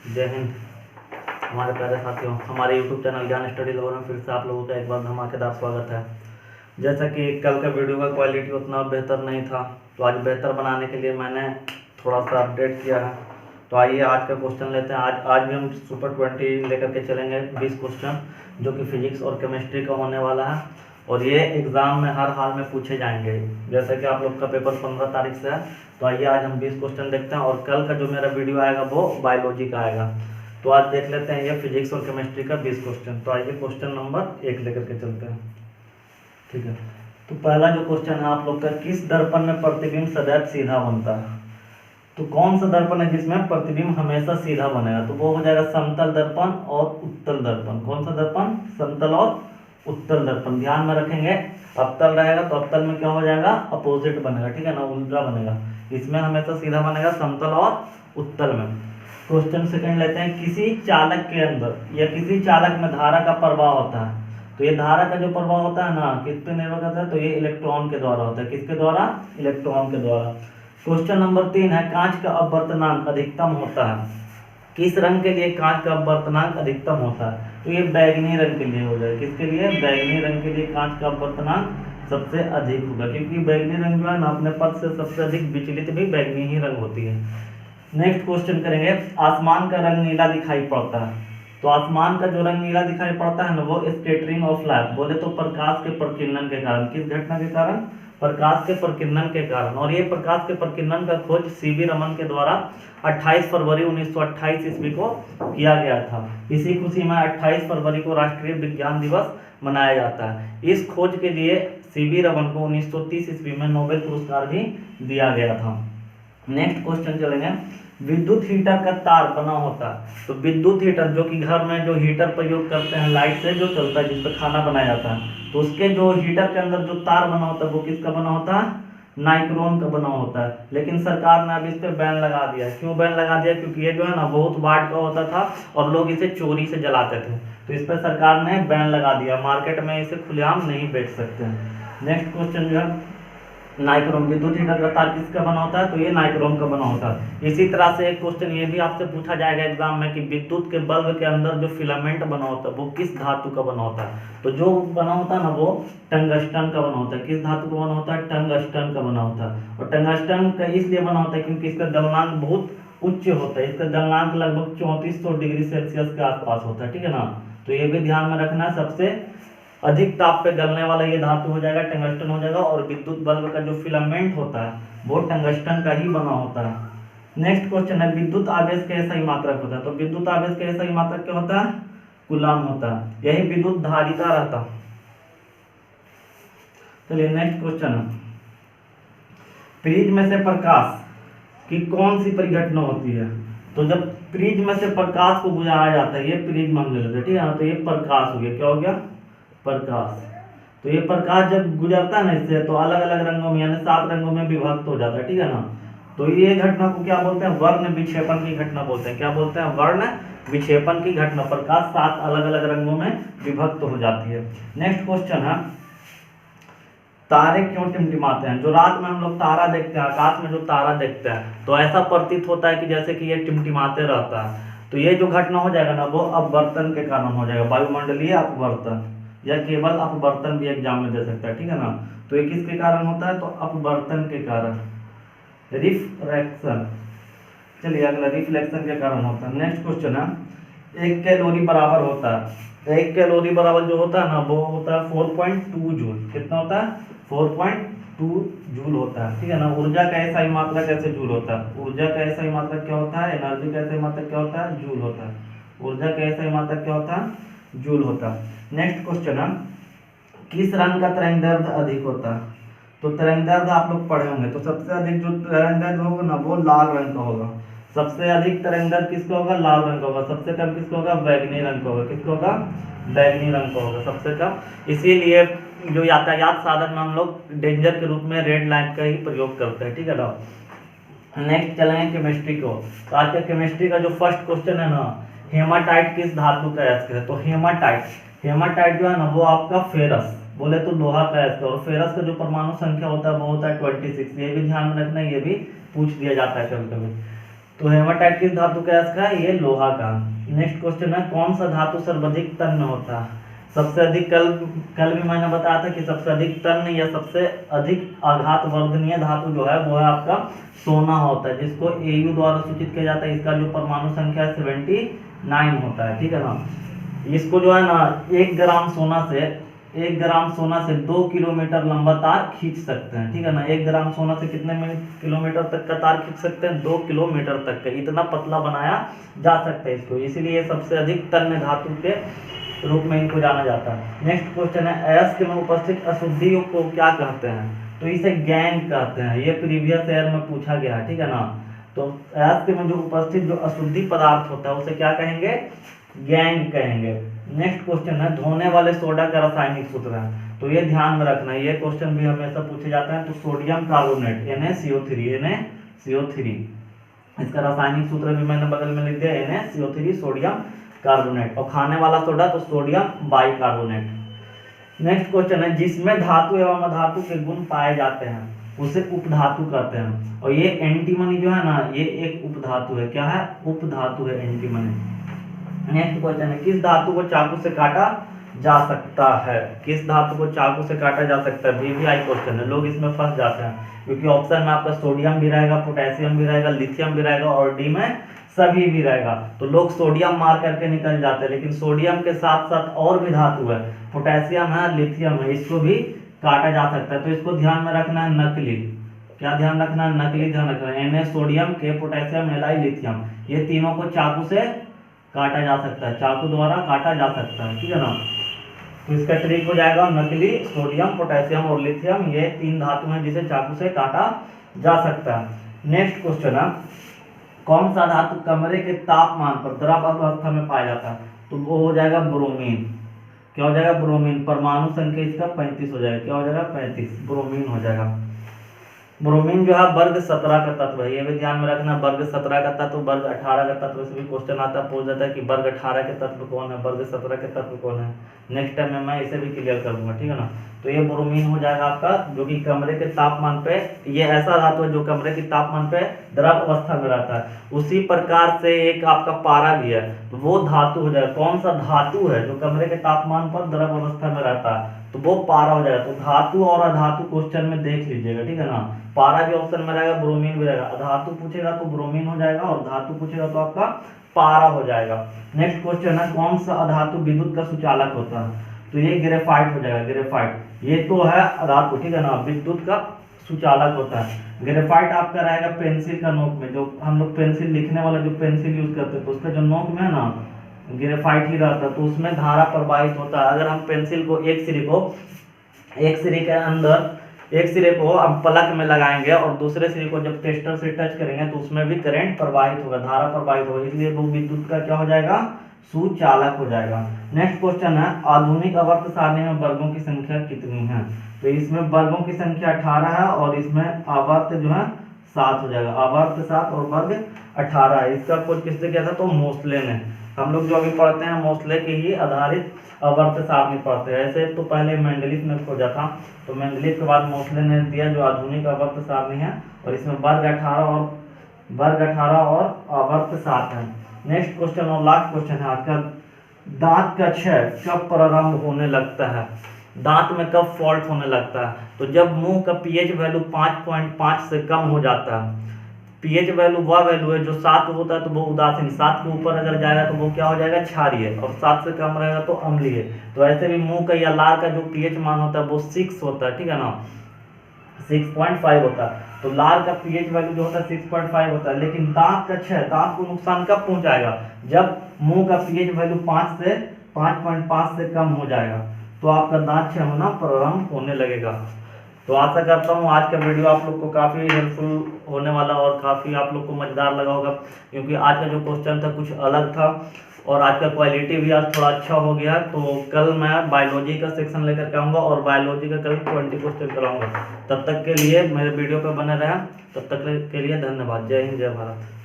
जय हिंद। हमारे प्यारे साथियों, हमारे YouTube चैनल ज्ञान स्टडी लवर में फिर से आप लोगों का एक बार धमाकेदार स्वागत है। जैसा कि कल का वीडियो का क्वालिटी उतना बेहतर नहीं था, तो आज बेहतर बनाने के लिए मैंने थोड़ा सा अपडेट किया है। तो आइए आज का क्वेश्चन लेते हैं। आज भी हम सुपर 20 लेकर के चलेंगे, 20 क्वेश्चन जो कि फिजिक्स और केमिस्ट्री का होने वाला है, और ये एग्ज़ाम में हर हाल में पूछे जाएंगे। जैसा कि आप लोग का पेपर 15 तारीख से है, तो आइए आज हम 20 क्वेश्चन देखते हैं। और कल का जो मेरा वीडियो आएगा वो बायोलॉजी का आएगा। तो आज देख लेते हैं ये फिजिक्स और केमिस्ट्री का 20 क्वेश्चन। तो आइए क्वेश्चन नंबर 1 लेकर के चलते हैं। ठीक है, तो पहला जो क्वेश्चन है आप लोग का, किस दर्पण में प्रतिबिंब सदैव सीधा बनता है? तो कौन सा दर्पण है जिसमें प्रतिबिंब हमेशा सीधा बनेगा? तो वो हो जाएगा समतल दर्पण और उत्तल दर्पण। कौन सा दर्पण? समतल और उत्तल दर्पण। ध्यान में रखेंगे, अवतल रहेगा तो अवतल में क्या हो जाएगा? अपोजिट बनेगा, ठीक है ना, उल्टा बनेगा। इसमें हमेशा सीधा बनेगा समतल और उत्तल में। क्वेश्चन सेकंड लेते हैं, किसी चालक के अंदर या किसी चालक में धारा का प्रवाह होता है। तो ये धारा का जो प्रवाह होता है ना, किस पे निर्भर करता है? तो ये इलेक्ट्रॉन के द्वारा होता है। किसके द्वारा? इलेक्ट्रॉन के द्वारा। क्वेश्चन नंबर 3 है, कांच का अपवर्तनांक अधिकतम होता है। किस रंग के लिए कांच का अपवर्तनांक अधिकतम होता है? तो ये बैगनी रंग के लिए हो जाएगा। किसके लिए? बैगनी रंग के लिए कांच का अपवर्तनांक सबसे अधिक होगा, क्योंकि बैगनी रंग जो है ना, अपने पथ से सबसे अधिक विचलित भी बैगनी ही रंग होती है। नेक्स्ट क्वेश्चन करेंगे, आसमान का रंग नीला दिखाई पड़ता है। तो आसमान का जो रंग नीला दिखाई पड़ता है ना, वो स्कैटरिंग ऑफ लाइट, बोले तो प्रकाश के प्रकीर्णन के कारण। किस घटना के कारण? प्रकाश के प्रकीर्णन के कारण। और ये प्रकाश के प्रकीर्णन का खोज सीवी रमन के द्वारा 28 फरवरी 1928 ईस्वी को किया गया था। इसी खुशी में 28 फरवरी को राष्ट्रीय विज्ञान दिवस मनाया जाता है। इस खोज के लिए सीवी रमन को 1930 ईस्वी में नोबेल पुरस्कार भी दिया गया था। नेक्स्ट क्वेश्चन चलेंगे, विद्युत हीटर का तार बना होता है। तो विद्युत हीटर जो कि घर में जो हीटर प्रयोग करते हैं, लाइट से जो चलता है, जिस पर खाना बनाया जाता है, तो उसके जो हीटर के अंदर जो तार बना होता है वो किसका बना होता है? नाइक्रोम का बना होता है। लेकिन सरकार ने अब इस पर बैन लगा दिया। क्यों बैन लगा दिया? क्योंकि ये जो है ना बहुत वाट का होता था और लोग इसे चोरी से जलाते थे, तो इस पर सरकार ने बैन लगा दिया। मार्केट में इसे खुलेआम नहीं बेच सकते हैं। नेक्स्ट क्वेश्चन जो है, नाइक्रोम, विद्युत हीटर का तार किसका बना होता है? तो ये नाइक्रोम का बना होता है। इसी तरह से एक क्वेश्चन ये भी आपसे पूछा जाएगा एग्जाम में कि विद्युत के बल्ब के अंदर जो फिलामेंट बना होता है वो किस धातु का बना होता है? तो जो बना होता है ना, वो टंगस्टन का बना होता है। किस धातु का बना होता है? टंगस्टन का बना होता है। और टंगस्टन का इसलिए बना होता है क्योंकि इसका गलनांक बहुत उच्च होता है। इसका गलनांक लगभग 3400 डिग्री सेल्सियस के आसपास होता है, ठीक है ना। तो ये भी ध्यान में रखना, सबसे अधिक ताप पे गलने वाला ये धातु हो जाएगा, टंगस्टन हो जाएगा। और विद्युत बल्ब का जो फिलामेंट होता है वो टंगस्टन का ही बना होता है। नेक्स्ट क्वेश्चन है, विद्युत आवेश का ऐसा ही मात्रक होता है। तो विद्युत आवेश का ऐसा ही मात्रक क्या होता है? कूलम होता है। यही विद्युत धारिता रहता है। चलिए नेक्स्ट क्वेश्चन है, प्रिज्म में से प्रकाश की कौन सी परिघटना होती है? तो जब प्रिज्म में से प्रकाश को गुजारा जाता है, ये प्रिज्म हम ले लेते हैं, ठीक है ना, तो ये प्रकाश हो गया। क्या हो गया? प्रकाश। तो ये प्रकाश जब गुजरता है ना इससे, तो अलग अलग रंगों में यानी 7 रंगों में विभक्त हो जाता है, ठीक है ना। तो ये घटना को क्या बोलते हैं? वर्ण विक्षेपण की घटना बोलते हैं। क्या बोलते हैं? वर्ण विक्षेपण की घटना। प्रकाश 7 अलग अलग रंगों में विभक्त हो जाती है। नेक्स्ट क्वेश्चन है, तारे क्यों टिमटिमाते हैं? जो रात में हम लोग तारा देखते हैं, आकाश में जो तारा देखते हैं, तो ऐसा प्रतीत होता है कि जैसे कि ये टिमटिमाते रहता है। तो ये जो घटना हो जाएगा ना, वो अपवर्तन के कारण हो जाएगा, वायुमंडलीय अपवर्तन, या केवल अपवर्तन भी एग्जाम में दे सकता है, ठीक है ना। तो ये किसके कारण होता है? तो अपवर्तन के कारण, रिफ्रैक्शन। चलिए अगला, रिफ्लेक्शन के कारण होता है। नेक्स्ट क्वेश्चन है, 1 कैलोरी बराबर होता है, 1 कैलोरी बराबर जो होता है ना, वो होता है 4.2 जूल। कितना होता है? 4.2 जूल होता है, ठीक है ना। ऊर्जा का ऐसा ही मात्रा कैसे जूल होता है? ऊर्जा का ऐसा ही मात्रा क्या होता है? एनर्जी का ऐसा ही मात्रा क्या होता है? जूल होता है। ऊर्जा का ऐसा ही मात्रा क्या होता है? जूल होता है। नेक्स्ट क्वेश्चन है, किस रंग का तरंगदैर्ध्य अधिक होता है? तो तरंगदैर्ध्य आप लोग पढ़े होंगे, तो सबसे अधिक जो तरंगदैर्ध्य होगा ना, वो लाल रंग का होगा। सबसे अधिक तरंगदैर्ध्य किसका होगा? लाल रंग का होगा। सबसे कम किसका होगा? बैगनी रंग का होगा। किसका होगा? बैगनी रंग का होगा सबसे कम। इसीलिए जो यातायात साधन में हम लोग डेंजर के रूप में रेड लाइट का ही प्रयोग करते हैं, ठीक है ना। नेक्स्ट चलेंगे केमिस्ट्री को। तो आज के केमिस्ट्री का जो फर्स्ट क्वेश्चन है ना, हेमाटाइट किस धातु का अयस्क है? तो हेमाटाइट जो है ना, वो आपका फेरस, बोले तो लोहा का अयस्क है। और फेरस का जो परमाणु संख्या होता है वो होता है 26। ये भी ध्यान में रखना, ये भी पूछ दिया जाता है कभी कभी। तो हेमाटाइट किस धातु का है? इसका ये लोहा का। नेक्स्ट क्वेश्चन है, कौन सा धातु सर्वाधिक तन्य होता है? सबसे अधिक, कल भी मैंने बताया था कि सबसे अधिक तन्य या सबसे अधिक आघात वर्धनीय धातु जो है वो है आपका सोना होता है, जिसको Au द्वारा सूचित किया जाता है। इसका जो परमाणु संख्या है 79 होता है, ठीक है ना। इसको जो है ना 1 ग्राम सोना से 2 किलोमीटर लंबा तार खींच सकते हैं, ठीक है ना। 1 ग्राम सोना से कितने किलोमीटर तक का तार खींच सकते हैं? 2 किलोमीटर तक का, इतना पतला बनाया जा सकता है इसको, इसीलिए सबसे अधिक तन्य धातु के रूप में इनको जाना जाता है। नेक्स्ट क्वेश्चन है, अयस्क में उपस्थित अशुद्धियों को क्या कहते हैं? तो इसे गैंग कहते हैं। ये प्रीवियस ईयर में पूछा गया है, ठीक है ना। तो अयस्क में जो उपस्थित जो अशुद्धि पदार्थ होता है उसे क्या कहेंगे? गैंग कहेंगे। नेक्स्ट क्वेश्चन है, धोने वाले सोडा का रासायनिक सूत्र है। तो ये ध्यान में रखना, ये क्वेश्चन भी हमेशा पूछे जाते हैं। तो सोडियम कार्बोनेट NaCO3, इसका रासायनिक सूत्र भी मैंने बगल में लिख दिया, NaCO3 सोडियम कार्बोनेट। और खाने वाला सोडा तो सोडियम बाइकार्बोनेट। नेक्स्ट क्वेश्चन है, जिसमें धातु एवं अधातु के गुण पाए जाते हैं उसे उपधातु कहते हैं। और ये एंटीमनी जो है ना, ये एक उपधातु है। क्या है? उपधातु है एंटीमनी। नेक्स्ट क्वेश्चन है, किस धातु को चाकू से काटा जा सकता है? किस धातु को चाकू से काटा जा सकता है? VVI क्वेश्चन है, लोग इसमें फंस जाते हैं क्योंकि ऑप्शन में आपका सोडियम भी रहेगा, पोटेशियम भी रहेगा, लिथियम भी रहेगा और डी में सभी भी रहेगा। तो लोग सोडियम मार करके निकल जाते हैं, लेकिन सोडियम के साथ साथ और भी धातु है, पोटेशियम है, लिथियम है, इसको भी काटा जा सकता है। तो इसको ध्यान में रखना है, नकली। क्या ध्यान रखना है? नकली ध्यान रखना है। Na sodium, K potassium, Li lithium, ये तीनों को चाकू से काटा जा सकता है, चाकू द्वारा काटा जा सकता है, ठीक है ना। तो इसका ट्रिक हो जाएगा नकली, सोडियम, पोटेशियम और लिथियम, ये 3 धातु हैं जिसे चाकू से काटा जा सकता है। नेक्स्ट क्वेश्चन है, कौन सा धातु कमरे के तापमान पर द्रव अवस्था में पाया जाता है? तो वो हो जाएगा ब्रोमीन। क्या हो जाएगा? ब्रोमीन। परमाणु संख्या इसका 35 हो जाएगा। क्या हो जाएगा? 35, ब्रोमीन हो जाएगा। ब्रोमीन जो है वर्ग 17 का तत्व है, ये भी ध्यान में रखना। वर्ग 17 का तत्व, वर्ग 18 का तत्व से भी क्वेश्चन आता है, पूछ जाता है कि वर्ग 18 के तत्व कौन है, वर्ग 17 के तत्व कौन है। नेक्स्ट टाइम में मैं इसे भी क्लियर कर दूंगा, ठीक है ना। तो ये ब्रोमीन हो जाएगा आपका, जो कि कमरे के तापमान पे, ये ऐसा धातु है जो कमरे के तापमान पे द्रव अवस्था में रहता है। उसी प्रकार से एक आपका पारा भी है, तो वो धातु हो जाएगा। कौन सा धातु है जो कमरे के तापमान पर द्रव अवस्था में रहता है? तो वो पारा हो जाएगा। तो धातु और अधातु क्वेश्चन में देख लीजिएगा, ठीक है ना। पारा भी ऑप्शन में रहेगा, ब्रोमीन भी रहेगा। अधातु पूछेगा तो ब्रोमीन हो जाएगा और धातु पूछेगा तो आपका पारा हो जाएगा। नेक्स्ट क्वेश्चन है, कौन सा अधातु विद्युत का सुचालक होता है? तो ये ग्रेफाइट हो जाएगा, ग्रेफाइट। ये तो है अधातु, ठीक है ना, विद्युत का सुचालक होता है। ग्रेफाइट आपका रहेगा पेंसिल का नोक में, जो हम लोग पेंसिल लिखने वाला जो पेंसिल यूज करते हैं तो उसका जो नोक में है ना ग्रेफाइट ही रहता है, तो उसमें धारा प्रवाहित होता है। अगर हम पेंसिल को एक सिरे के अंदर एक सिरे को हम पलक में लगाएंगे और दूसरे सिरे को जब टेस्टर से टच करेंगे तो उसमें भी करंट प्रवाहित होगा, धारा प्रवाहित होगा, इसलिए वो विद्युत का क्या हो जाएगा? सुचालक हो जाएगा। नेक्स्ट क्वेश्चन है, आधुनिक आवर्त सारणी में वर्गों की संख्या कितनी है? तो इसमें वर्गों की संख्या 18 है और इसमें आवर्त जो है 7 हो जाएगा। आवर्त 7 और वर्ग 18 है। इसका खोज किसने किया था? तो मोस्ले ने। हम लोग जो अभी पढ़ते हैं मोस्ले के ही आधारित आवर्त सारणी पढ़ते हैं। ऐसे तो पहले मेंडलीफ ने खोजा था, तो मेंडलीफ के बाद मोस्ले ने दिया जो आधुनिक आवर्त सारणी है, और इसमें वर्ग 18 और आवर्त 7 है। नेक्स्ट क्वेश्चन और लास्ट क्वेश्चन है आज का, दांत का क्षय कब प्रारंभ होने लगता है? दांत में कब फॉल्ट होने लगता है? तो जब मुंह का पीएच वैल्यू 5.5 से कम हो जाता है। पीएच वैल्यू वह वैल्यू है जो 7 होता है तो वो उदासीन, 7 के ऊपर अगर जाएगा तो वो क्या हो जाएगा? क्षारीय, और 7 से कम रहेगा तो अम्लीय। तो ऐसे भी मुंह का या लार का जो पीएच मान होता है वो 6 होता है, ठीक है ना, 6.5 होता है। तो लार का पीएच वैल्यू जो होता है 6.5 होता है। लेकिन दांत का क्षय, दांत को नुकसान कब पहुंचाएगा? जब मुंह का पीएच वैल्यू 5.5 से कम हो जाएगा, तो आपका दांत क्षय होना प्रारंभ होने लगेगा। तो आशा करता हूँ आज का वीडियो आप लोग को काफ़ी हेल्पफुल होने वाला और काफ़ी आप लोग को मज़ेदार लगा होगा, क्योंकि आज का जो क्वेश्चन था कुछ अलग था और आज का क्वालिटी भी आज थोड़ा अच्छा हो गया। तो कल मैं बायोलॉजी का सेक्शन लेकर के आऊँगा और बायोलॉजी का कल 20 क्वेश्चन कराऊँगा। तब तक के लिए मेरे वीडियो पर बने रहें, तब तक के लिए धन्यवाद। जय हिंद, जय भारत।